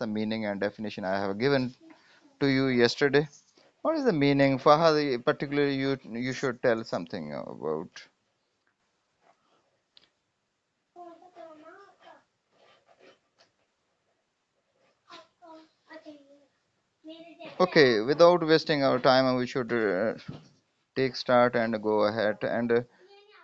the meaning and definition I have given to you yesterday. What is the meaning? Fahad, particularly you should tell something about. Okay, without wasting our time, we should take start and go ahead and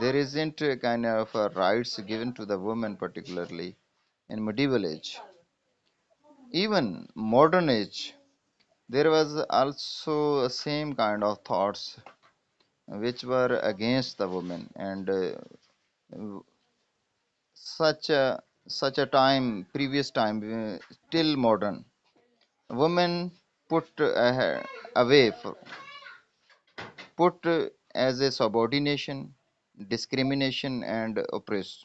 there isn't a kind of rights given to the woman particularly in medieval age even modern age there was also a same kind of thoughts which were against the woman and such a time previous time till modern women put away put as a subordination discrimination and oppress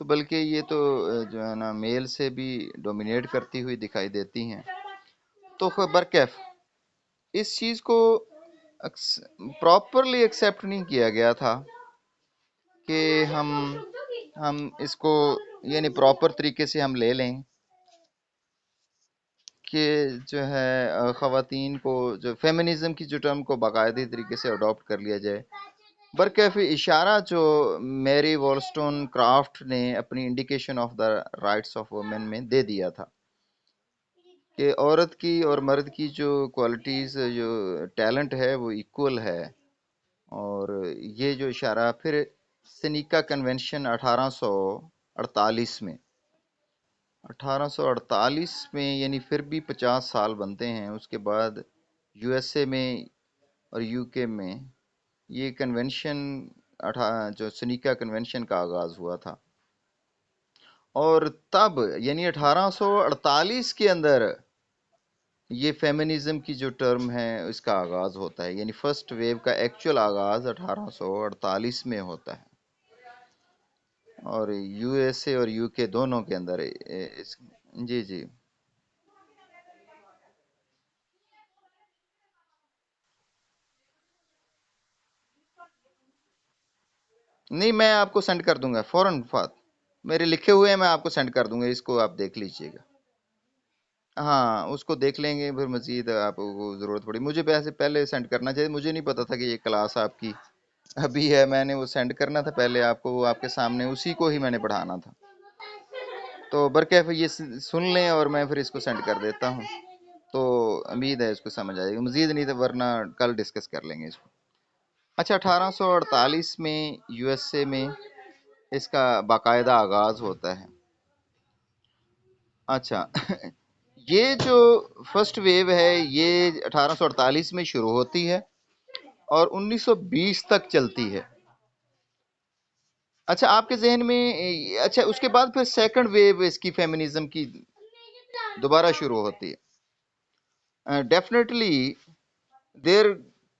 تو بلکہ یہ تو جو ہے نا میل سے بھی dominate کرتی ہوئی دکھائی دیتی ہیں. تو برکیف اس چیز کو پراپرلی ایکسیپٹ نہیں کیا گیا تھا کہ ہم اس کو یعنی پراپر طریقے سے ہم لے لیں کہ جو ہے خواتین کو جو فیمنزم کی جو ٹرم کو باقاعدی طریقے سے اڈاپٹ کر لیا جائے. برکیف اشارہ جو میری وولسٹون کرافٹ نے اپنی vindication of the rights of woman میں دے دیا تھا کہ عورت کی اور مرد کی جو کوالٹیز جو ٹیلنٹ ہے وہ ایکول ہے. اور یہ جو اشارہ پھر سنیکا کنونشن 1848 میں 1848 میں یعنی پھر بھی 50 سال بنتے ہیں اس کے بعد یو ایس اے میں اور یو کے میں یہ کنونشن جو سنیکا کنونشن کا آغاز ہوا تھا. اور تب یعنی 1848 کے اندر یہ فیمنزم کی جو ٹرم ہے اس کا آغاز ہوتا ہے، یعنی فرسٹ ویو کا ایکچوئل آغاز 1848 میں ہوتا ہے. اور یو ایس اے اور یو کے دونوں کے اندر جی جی. نہیں، میں آپ کو سینڈ کر دوں گا فوراً. میرے لکھے ہوئے ہیں، میں آپ کو سینڈ کر دوں گا، اس کو آپ دیکھ لیجئے گا. ہاں اس کو دیکھ لیں گے، پھر مزید آپ کو ضرورت پڑی مجھے ویسے پہلے سینڈ کرنا چاہیے. مجھے نہیں پتا تھا کہ یہ کلاس آپ کی ابھی ہے. میں نے وہ سینڈ کرنا تھا پہلے آپ کو، وہ آپ کے سامنے اسی کو ہی میں نے پڑھانا تھا. تو برکیف یہ سن لیں اور میں پھر اس کو سینڈ کر دیتا ہوں. تو امید ہے اس کو سمجھ آئے گی. مزید نہیں تو ورنہ کل ڈسکس کر لیں گے اس کو. اچھا، 1848 میں یو ایس اے میں اس کا باقاعدہ آغاز ہوتا ہے. اچھا یہ جو فرسٹ ویو ہے یہ 1848 میں شروع ہوتی ہے اور 1920 تک چلتی ہے. اچھا آپ کے ذہن میں اچھا اس کے بعد پھر سیکنڈ ویو اس کی فیمنزم کی دوبارہ شروع ہوتی ہے. Definitely there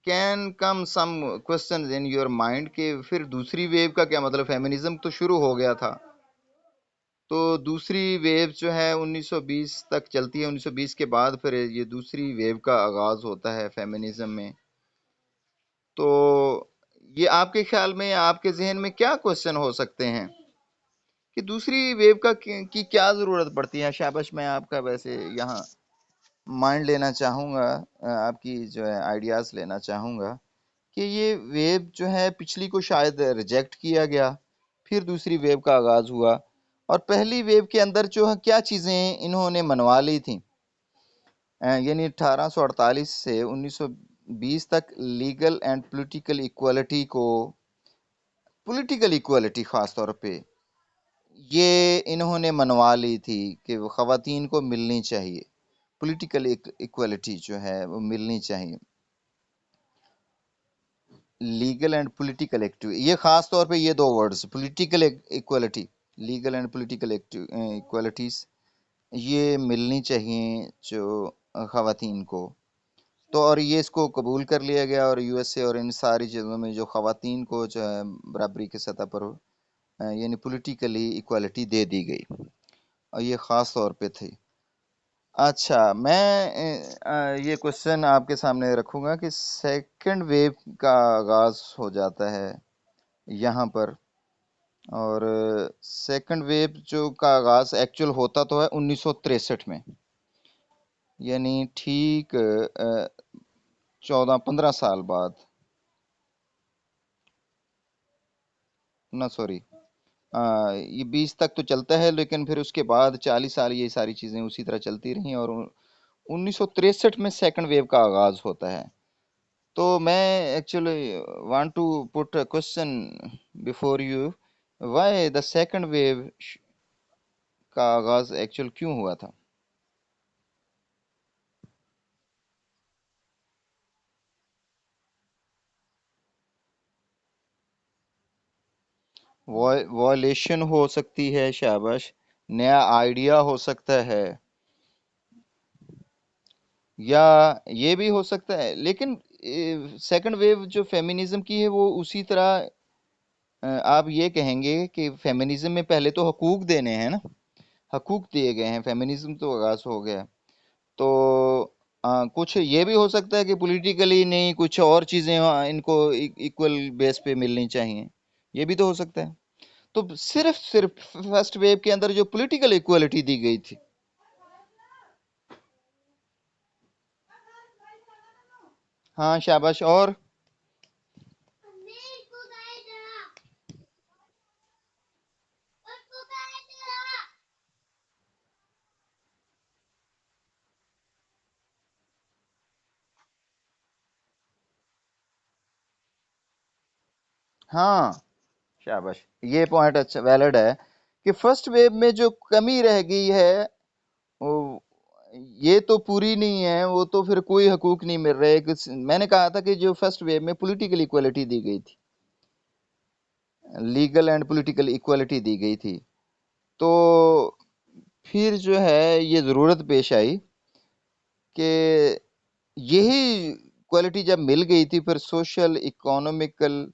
can come some question in your mind کہ پھر دوسری ویو کا کیا مطلب؟ فیمنزم تو شروع ہو گیا تھا، تو دوسری ویو جو ہے 1920 تک چلتی ہے. 1920 کے بعد پھر یہ دوسری ویو کا آغاز ہوتا ہے فیمنزم میں. تو یہ آپ کے خیال میں، آپ کے ذہن میں کیا کوشچن ہو سکتے ہیں کہ دوسری ویو کی کیا ضرورت پڑتی ہے؟ شابش، میں آپ کا ویسے یہاں مائنڈ لینا چاہوں گا، آپ کی جو ہے آئیڈیاز لینا چاہوں گا کہ یہ ویو جو ہے پچھلی کو شاید ریجیکٹ کیا گیا، پھر دوسری ویو کا آغاز ہوا، اور پہلی ویو کے اندر جو ہے کیا چیزیں انہوں نے منوا لی تھیں. یعنی 1848 سے 1920 تک لیگل اینڈ پولیٹیکل ایکوالٹی کو، پولیٹیکل ایکوالٹی خاص طور پہ یہ انہوں نے منوا لی تھی کہ وہ خواتین کو ملنی چاہیے. پولیٹیکل ایکوالٹی جو ہے وہ ملنی چاہیے. لیگل اینڈ پولیٹیکل یہ خاص طور پہ یہ دو words, political equality, legal and political equalities یہ ملنی چاہیے جو خواتین کو. تو اور یہ اس کو قبول کر لیا گیا، اور یو ایس اے اور ان ساری چیزوں میں جو خواتین کو جو ہے برابری کی سطح پر یعنی پولیٹیکلی ایکوالٹی دے دی گئی، اور یہ خاص طور پہ تھی. اچھا میں یہ کوشچن آپ کے سامنے رکھوں گا کہ سیکنڈ ویو کا آغاز ہو جاتا ہے یہاں پر، اور سیکنڈ ویو جو کا آغاز ایکچول ہوتا تو ہے 1963 میں، یعنی ٹھیک 14-15 سال بعد. نہ سوری، یہ 20 تک تو چلتا ہے، لیکن پھر اس کے بعد 40 سال یہ ساری چیزیں اسی طرح چلتی رہیں، اور 1963 میں سیکنڈ ویو کا آغاز ہوتا ہے. تو میں actually want to put a question before you, why the second wave کا آغاز ایکچوئل کیوں ہوا تھا؟ وائلیشن ہو سکتی ہے، شاباش، نیا آئیڈیا ہو سکتا ہے، یا یہ بھی ہو سکتا ہے. لیکن سیکنڈ ویو جو فیمنزم کی ہے وہ اسی طرح آپ یہ کہیں گے کہ فیمنزم میں پہلے تو حقوق دینے ہیں نا، حقوق دیے گئے ہیں، فیمنزم تو آغاز ہو گیا، تو کچھ یہ بھی ہو سکتا ہے کہ پولیٹیکلی نہیں، کچھ اور چیزیں ان کو ایکول بیس پہ ملنی چاہیے، یہ بھی تو ہو سکتا ہے۔ تو صرف فرسٹ ویو کے اندر جو پولیٹیکل ایکوالٹی دی گئی تھی، ہاں شاباش، اور ہاں شاباش، یہ پوائنٹ اچھا ویلڈ ہے کہ فرسٹ ویو میں جو کمی رہ گئی ہے وہ یہ تو پوری نہیں ہے، وہ تو پھر کوئی حقوق نہیں مل رہے میں نے کہا تھا کہ جو فرسٹ ویو میں پولیٹیکل ایکوالٹی دی گئی تھی، لیگل اینڈ پولیٹیکل ایکوالٹی دی گئی تھی، تو پھر جو ہے یہ ضرورت پیش آئی کہ یہی کوالٹی جب مل گئی تھی، پھر social economical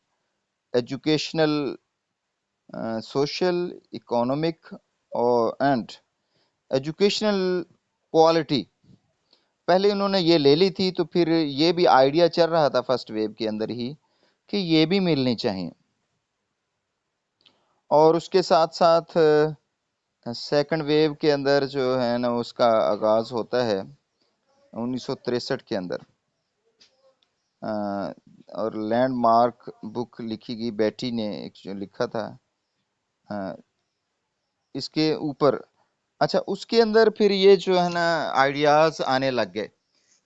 educational social economic اور اینڈ ایجوکیشنل کوالٹی پہلے انہوں نے یہ لے لی تھی، تو پھر یہ بھی آئیڈیا چل رہا تھا فرسٹ ویو کے اندر ہی کہ یہ بھی ملنی چاہیے، اور اس کے ساتھ ساتھ سیکنڈ ویو کے اندر جو ہے نا اس کا آغاز ہوتا ہے 1963 کے اندر، اور لینڈ مارک بک لکھی گئی، بیٹی نے ایک جو لکھا تھا اس کے اوپر، اچھا اس کے اندر پھر یہ جو ہے نا آئیڈیاز آنے لگ گئے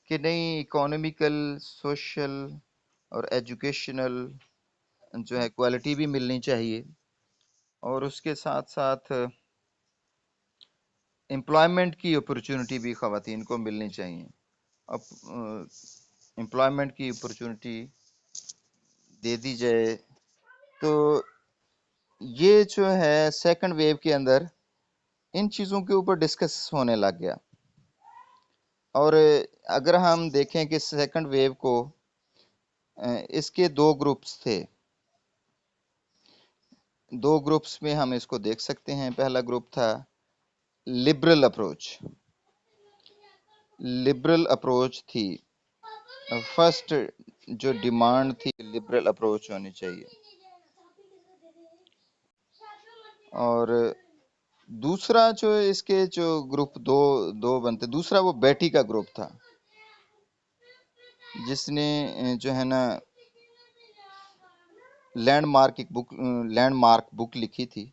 کہ نہیں، اکانومیکل، سوشل اور ایجوکیشنل جو ہے کوالٹی بھی ملنی چاہیے، اور اس کے ساتھ ساتھ امپلائمنٹ کی اپرچونٹی بھی خواتین کو ملنی چاہیے، اب امپلائمنٹ کی اپرچونٹی دے دی جائے، تو یہ جو ہے سیکنڈ ویو کے اندر ان چیزوں کے اوپر ڈسکس ہونے لگ گیا۔ اور اگر ہم دیکھیں کہ سیکنڈ ویو کو اس کے دو گروپس تھے، دو گروپس میں ہم اس کو دیکھ سکتے ہیں۔ پہلا گروپ تھا لبرل اپروچ، لبرل اپروچ تھی، فرسٹ جو ڈیمانڈ تھی لبرل اپروچ ہونی چاہیے، اور دوسرا جو اس کے جو گروپ دو بنتے، دوسرا وہ بیٹی کا گروپ تھا جس نے جو ہے نا لینڈ مارک بک لکھی تھی،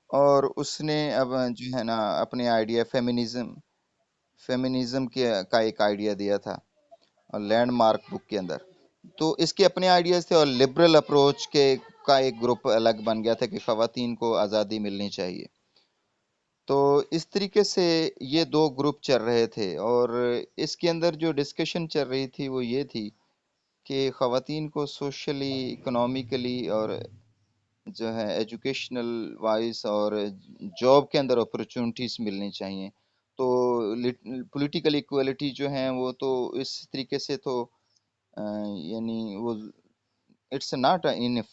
اور اس نے اب جو ہے نا اپنے آئیڈیا فیمنزم کا ایک آئیڈیا دیا تھا اور لینڈ مارک بک کے اندر، تو اس کے اپنے آئیڈیاز تھے، اور لبرل اپروچ کا ایک گروپ الگ بن گیا تھا کہ خواتین کو آزادی ملنی چاہیے۔ تو اس طریقے سے یہ دو گروپ چل رہے تھے، اور اس کے اندر جو ڈسکشن چل رہی تھی وہ یہ تھی کہ خواتین کو سوشلی، اکنامیکلی اور جو ہے ایجوکیشنل وائز اور جاب کے اندر اپرچونٹیز ملنی چاہیے، تو پولیٹیکل ایکوالٹی جو ہیں وہ تو اس طریقے سے تو یعنی وہ it's not enough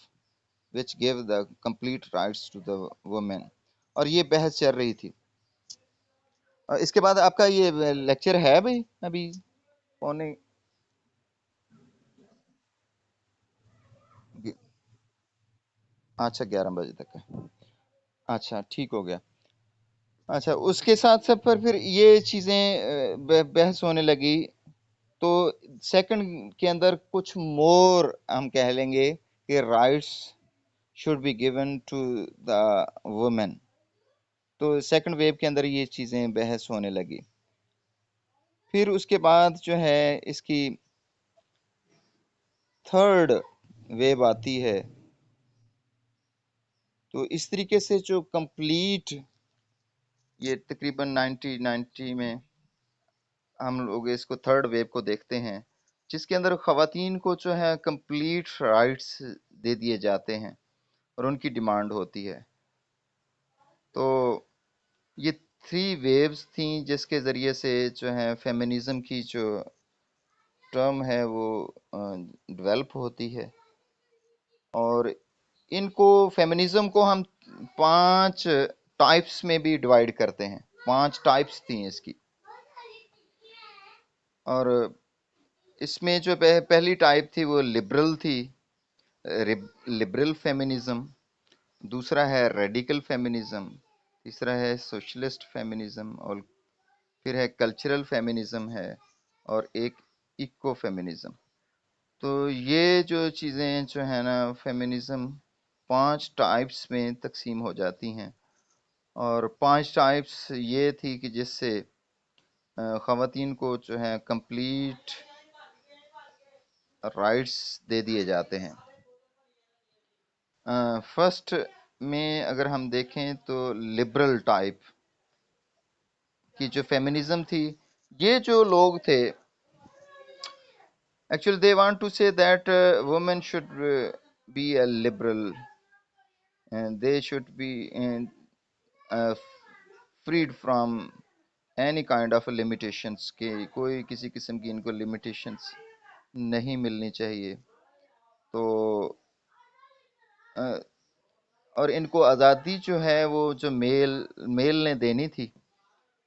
which gave the complete rights to the women، اور یہ بحث چل رہی تھی۔ اور اس کے بعد آپ کا یہ لیکچر ہے بھائی ابھی پونے، اچھا 11 بجے تک ہے، اچھا ٹھیک ہو گیا۔ اچھا اس کے ساتھ ساتھ پھر یہ چیزیں بحث ہونے لگی، تو سیکنڈ کے اندر کچھ مور ہم کہہ لیں گے کہ rights should be given to the women، تو سیکنڈ ویو کے اندر یہ چیزیں بحث ہونے لگی۔ پھر اس کے بعد جو ہے اس کی تھرڈ ویو آتی ہے، تو اس طریقے سے جو کمپلیٹ یہ تقریباً 1990 میں ہم لوگ اس کو تھرڈ ویو کو دیکھتے ہیں، جس کے اندر خواتین کو جو ہے کمپلیٹ رائٹس دے دیے جاتے ہیں اور ان کی ڈیمانڈ ہوتی ہے۔ تو یہ تھری ویوز تھیں جس کے ذریعے سے جو ہے فیمنزم کی جو ٹرم ہے وہ ڈیولپ ہوتی ہے، اور ان کو فیمنزم کو ہم 5 ٹائپس میں بھی ڈیوائڈ کرتے ہیں. 5 ٹائپس تھیں اس کی. اور اس میں جو پہلی ٹائپ تھی وہ لبرل تھی، لبرل فیمنزم. دوسرا ہے ریڈیکل فیمنزم. تیسرا ہے سوشلسٹ فیمنزم. اور پھر ہے کلچرل فیمنزم ہے. اور ایک ایکو فیمنزم. تو یہ جو چیزیں جو ہیں نا، فیمنزم 5 ٹائپس میں تقسیم ہو جاتی ہیں. اور 5 ٹائپس یہ تھی کہ جس سے خواتین کو جو ہے کمپلیٹ رائٹس دے دیے جاتے ہیں. فرسٹ میں اگر ہم دیکھیں تو لبرل ٹائپ کی جو فیمنزم تھی، یہ جو لوگ تھے actually they want to say that women should be a liberal and they should be freed from any kind of limitations، کہ کوئی کسی قسم کی ان کو limitations نہیں ملنی چاہیے. تو اور ان کو آزادی جو ہے وہ جو میل نے دینی تھی،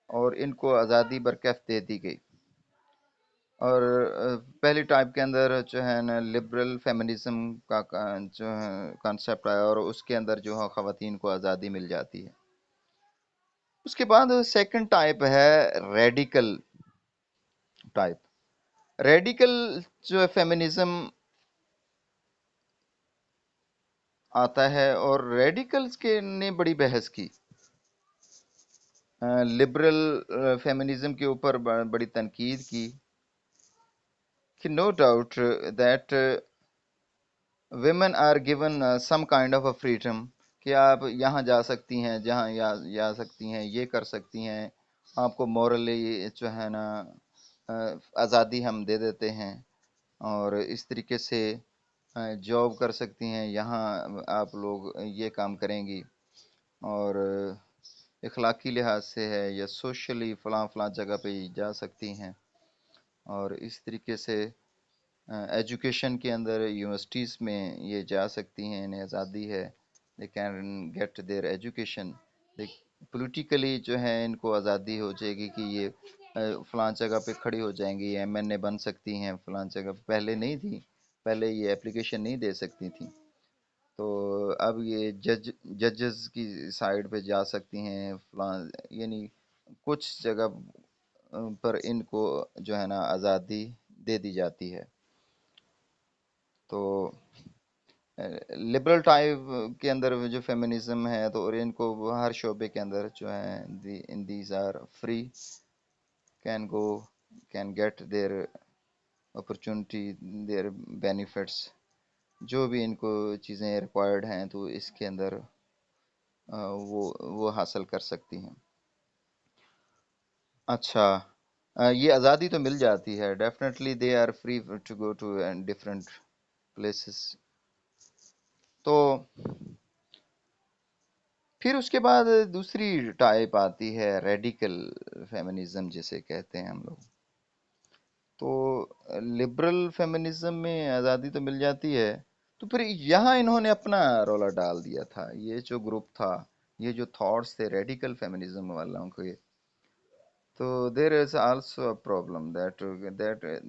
اور ان کو آزادی برکف دے دی گئی. اور پہلی ٹائپ کے اندر جو ہے نا لبرل فیمنزم کا جو ہے کانسیپٹ آیا، اور اس کے اندر جو ہے خواتین کو آزادی مل جاتی ہے. اس کے بعد سیکنڈ ٹائپ ہے ریڈیکل ٹائپ. ریڈیکل جو فیمنزم آتا ہے، اور ریڈیکلز کے نے بڑی بحث کی، لبرل فیمنزم کے اوپر بڑی تنقید کی کہ no doubt that women are given some kind of a freedom، کہ آپ یہاں جا سکتی ہیں، جہاں جا سکتی ہیں، یہ کر سکتی ہیں. آپ کو مورلی جو ہے نا آزادی ہم دے دیتے ہیں، اور اس طریقے سے جاب کر سکتی ہیں، یہاں آپ لوگ یہ کام کریں گی، اور اخلاقی لحاظ سے ہے یا سوشلی فلاں فلاں جگہ پہ جا سکتی ہیں. اور اس طریقے سے ایجوکیشن کے اندر یونیورسٹیز میں یہ جا سکتی ہیں، انہیں آزادی ہے. They can get their education. Politically جو ہے ان کو آزادی ہو جائے گی کہ یہ فلاں جگہ پہ کھڑی ہو جائیں گی، MNA بن سکتی ہیں فلاں جگہ. پہلے نہیں تھی، پہلے یہ اپلیکیشن نہیں دے سکتی تھیں. تو اب یہ ججز کی سائڈ پہ جا سکتی ہیں فلاں، یعنی کچھ جگہ پر ان کو جو ہے نا آزادی دے دی جاتی ہے. تو لبرل ٹائپ کے اندر جو فیمنزم ہے، تو اور ان کو ہر شعبے کے اندر جو ہے these are free, can go, can get their opportunity, their benefits, جو بھی ان کو چیزیں ریکوائرڈ ہیں تو اس کے اندر وہ حاصل کر سکتی ہیں. اچھا، یہ آزادی تو مل جاتی ہے، definitely they are free to go to different places. تو پھر اس کے بعد دوسری ٹائپ آتی ہے ریڈیکل فیمنزم جسے کہتے ہیں ہم لوگ. تو لبرل فیمنزم میں آزادی تو مل جاتی ہے، تو پھر یہاں انہوں نے اپنا رولا ڈال دیا تھا. یہ جو گروپ تھا، یہ جو تھاٹس تھے ریڈیکل فیمنزم والوں کے، تو there is also a problem that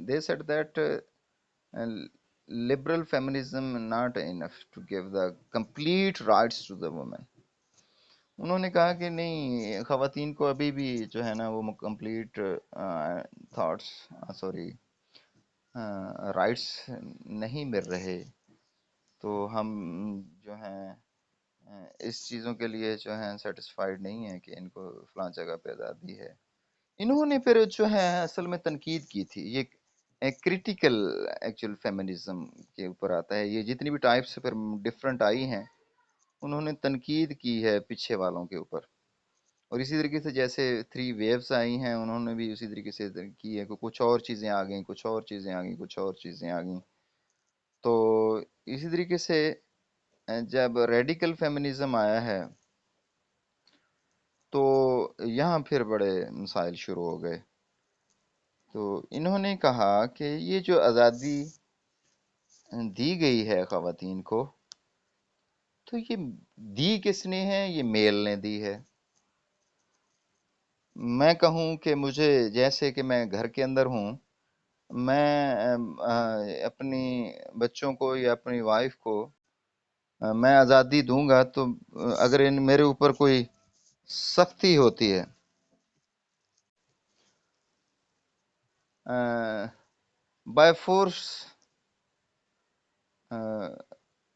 they said that liberal feminism not enough to give the complete rights to the women. انہوں نے کہا کہ نہیں، خواتین کو ابھی بھی جو ہے نا وہ کمپلیٹ تھاٹس سوری رائٹس نہیں مل رہے. تو ہم جو ہیں اس چیزوں کے لیے جو ہیں سیٹسفائیڈ نہیں ہیں کہ ان کو فلاں جگہ پہ آزادی ہے. انہوں نے پھر جو ہے اصل میں تنقید کی تھی. یہ کریٹیکل ایکچوئل فیمنزم کے اوپر آتا ہے. یہ جتنی بھی ٹائپس پھر ڈفرینٹ آئی ہیں، انہوں نے تنقید کی ہے پیچھے والوں کے اوپر. اور اسی طریقے سے جیسے 3 ویوز آئی ہیں، انہوں نے بھی اسی طریقے سے کی ہے کہ کچھ اور چیزیں آ گئیں، کچھ اور چیزیں آ گئیں، کچھ اور چیزیں آ گئیں. تو اسی طریقے سے جب ریڈیکل فیمنزم آیا ہے تو یہاں پھر بڑے مسائل شروع ہو گئے. تو انہوں نے کہا کہ یہ جو آزادی دی گئی ہے خواتین کو، تو یہ دی کس نے ہے؟ یہ میل نے دی ہے. میں کہوں کہ مجھے، جیسے کہ میں گھر کے اندر ہوں، میں اپنی بچوں کو یا اپنی وائف کو میں آزادی دوں گا، تو اگر ان میرے اوپر کوئی سختی ہوتی ہے، بائی فورس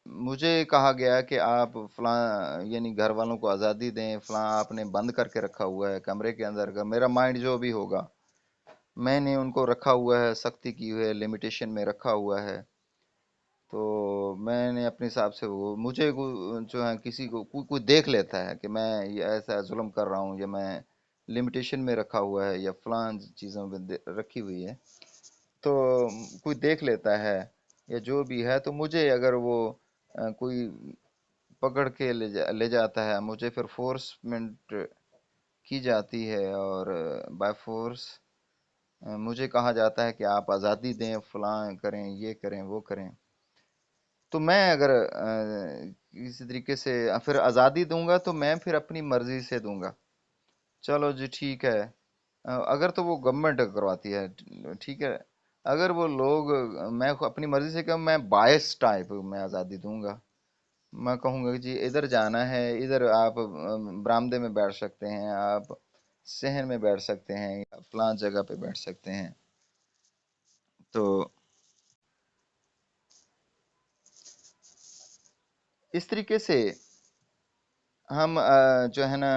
مجھے کہا گیا کہ آپ فلاں یعنی گھر والوں کو آزادی دیں، فلاں آپ نے بند کر کے رکھا ہوا ہے کمرے کے اندر کا، میرا مائنڈ جو بھی ہوگا میں نے ان کو رکھا ہوا ہے، سختی کی ہوئی ہے، لمیٹیشن میں رکھا ہوا ہے. تو میں نے اپنے حساب سے، وہ مجھے جو ہے کسی کو کوئی دیکھ لیتا ہے کہ میں یہ ایسا ظلم کر رہا ہوں، یا میں لمیٹیشن میں رکھا ہوا ہے، یا فلاں چیزوں میں رکھی ہوئی ہے، تو کوئی دیکھ لیتا ہے یا جو بھی ہے، تو مجھے اگر وہ کوئی پکڑ کے لے جاتا ہے، مجھے پھر فورسمنٹ کی جاتی ہے، اور بائی فورس مجھے کہا جاتا ہے کہ آپ آزادی دیں، فلاں کریں، یہ کریں، وہ کریں، تو میں اگر کسی طریقے سے پھر آزادی دوں گا، تو میں پھر اپنی مرضی سے دوں گا. چلو جی ٹھیک ہے. اگر تو وہ گورنمنٹ کرواتی ہے، ٹھیک ہے. اگر وہ لوگ، میں اپنی مرضی سے کہ میں باعث ٹائپ میں آزادی دوں گا. میں کہوں گا کہ جی ادھر جانا ہے، ادھر آپ برآمدے میں بیٹھ سکتے ہیں، آپ صحن میں بیٹھ سکتے ہیں، یا فلاں جگہ پہ بیٹھ سکتے ہیں. تو اس طریقے سے ہم جو ہے نا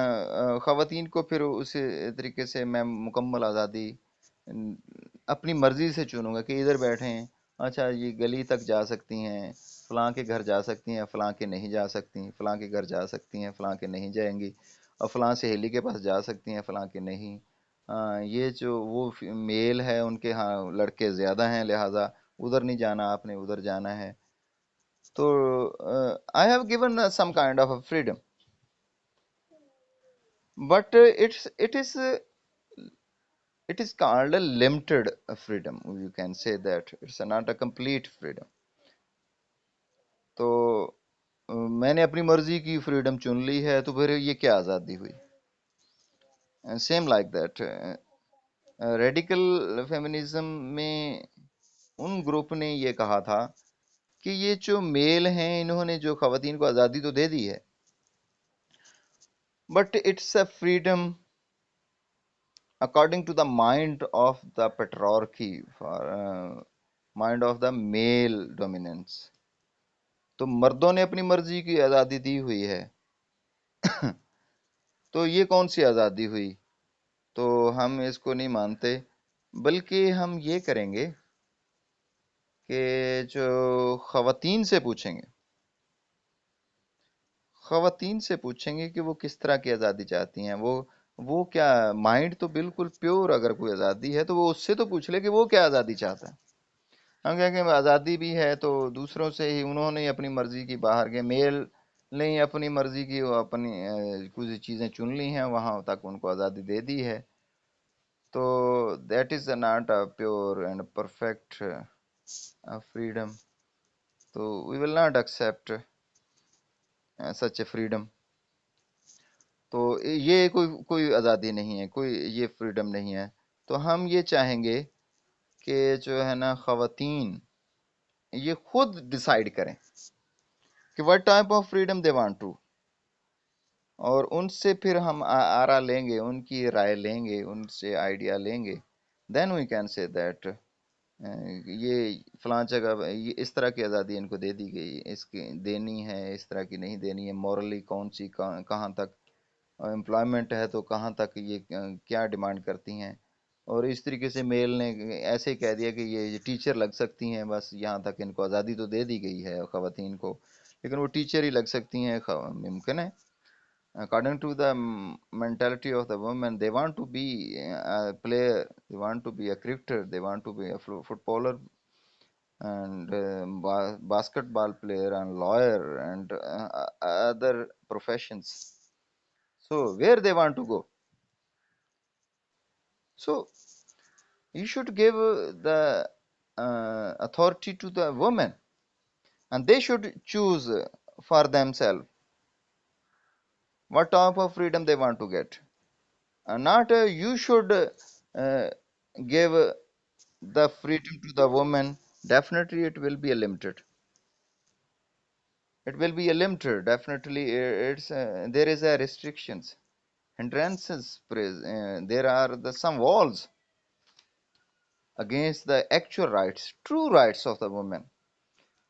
خواتین کو پھر اسی طریقے سے میں مکمل آزادی اپنی مرضی سے چنوں گا کہ ادھر بیٹھیں، اچھا یہ گلی تک جا سکتی ہیں، فلاں کے گھر جا سکتی ہیں، فلاں کے نہیں جا سکتی، فلاں کے گھر جا سکتی ہیں، فلاں کے نہیں جائیں گی، اور فلاں سہیلی کے پاس جا سکتی ہیں، فلاں کے نہیں. یہ جو وہ میل ہے ان کے ہاں لڑکے زیادہ ہیں، لہٰذا ادھر نہیں جانا، آپ نے ادھر جانا ہے. تو I have given some kind of freedom, but it is called a limited freedom. You can say that it's not a complete freedom. تو میں نے اپنی مرضی کی فریڈم چن لی ہے، تو پھر یہ کیا آزادی ہوئی؟ Same like that radical feminism میں ان گروپ نے یہ کہا تھا کہ یہ جو میل ہیں انہوں نے جو خواتین کو آزادی تو دے دی ہے، but it's a freedom according to the mind of the patriarchy, for mind of the male dominance. تو مردوں نے اپنی مرضی کی آزادی دی ہوئی ہے. تو یہ کون سی آزادی ہوئی؟ تو ہم اس کو نہیں مانتے، بلکہ ہم یہ کریں گے کہ جو خواتین سے پوچھیں گے، خواتین سے پوچھیں گے کہ وہ کس طرح کی آزادی چاہتی ہیں. وہ کیا مائنڈ تو بالکل پیور، اگر کوئی آزادی ہے تو وہ اس سے تو پوچھ لے کہ وہ کیا آزادی چاہتا ہے. ہم کہیں کہ آزادی بھی ہے تو دوسروں سے ہی انہوں نے اپنی مرضی کی باہر کے میل نے اپنی مرضی کی وہ اپنی کچھ چیزیں چن لی ہیں، وہاں تک ان کو آزادی دے دی ہے. تو that is not a pure and perfect freedom. تو we will not accept such a freedom. تو یہ کوئی آزادی نہیں ہے، کوئی یہ فریڈم نہیں ہے. تو ہم یہ چاہیں گے کہ جو ہے نا خواتین یہ خود ڈیسائیڈ کریں کہ what type of freedom they want to، اور ان سے پھر ہم آرا لیں گے، ان کی رائے لیں گے، ان سے آئیڈیا لیں گے. دین وی کین سے دیٹ یہ فلاں جگہ یہ اس طرح کی آزادی ان کو دے دی گئی، اس کی دینی ہے، اس طرح کی نہیں دینی ہے، مورلی کون سی کہاں تک امپلائمنٹ ہے، تو کہاں تک یہ کیا ڈیمانڈ کرتی ہیں. اور اس طریقے سے میل نے ایسے ہی کہہ دیا کہ یہ ٹیچر لگ سکتی ہیں، بس یہاں تک ان کو آزادی تو دے دی گئی ہے خواتین کو، لیکن وہ ٹیچر ہی لگ سکتی ہیں. ممکن ہے according to the mentality of the women, they want to be a player, they want to be a cricketer, they want to be a footballer, and basketball player, and lawyer, and other professions. So where they want to go? So you should give the authority to the women, and they should choose for themselves, what type of freedom they want to get. Not you should give the freedom to the woman. Definitely, it will be a limited. It will be a limited. Definitely, it's there is a restrictions, hindrances. There are some walls against the actual rights, true rights of the woman.